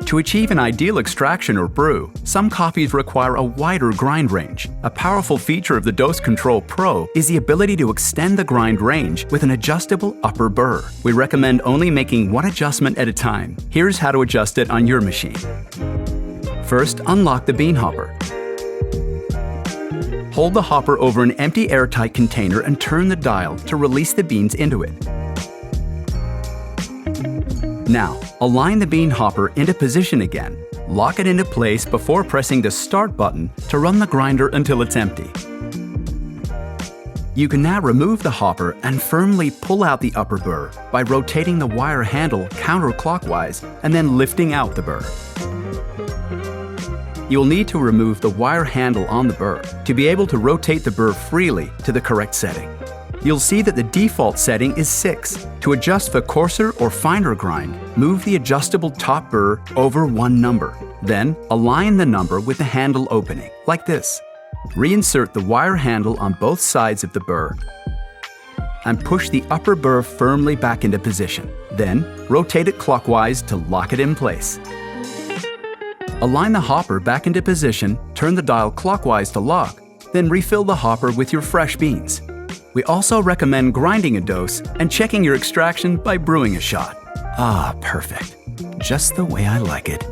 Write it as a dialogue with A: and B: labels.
A: To achieve an ideal extraction or brew, some coffees require a wider grind range. A powerful feature of the Dose Control Pro is the ability to extend the grind range with an adjustable upper burr. We recommend only making one adjustment at a time. Here's how to adjust it on your machine. First, unlock the bean hopper. Hold the hopper over an empty airtight container and turn the dial to release the beans into it. Now, align the bean hopper into position again. Lock it into place before pressing the Start button to run the grinder until it's empty. You can now remove the hopper and firmly pull out the upper burr by rotating the wire handle counterclockwise and then lifting out the burr. You'll need to remove the wire handle on the burr to be able to rotate the burr freely to the correct setting. You'll see that the default setting is 6. To adjust for coarser or finer grind, move the adjustable top burr over one number. Then, align the number with the handle opening, like this. Reinsert the wire handle on both sides of the burr and push the upper burr firmly back into position. Then, rotate it clockwise to lock it in place. Align the hopper back into position, turn the dial clockwise to lock, then refill the hopper with your fresh beans. We also recommend grinding a dose and checking your extraction by brewing a shot. Ah, perfect. Just the way I like it.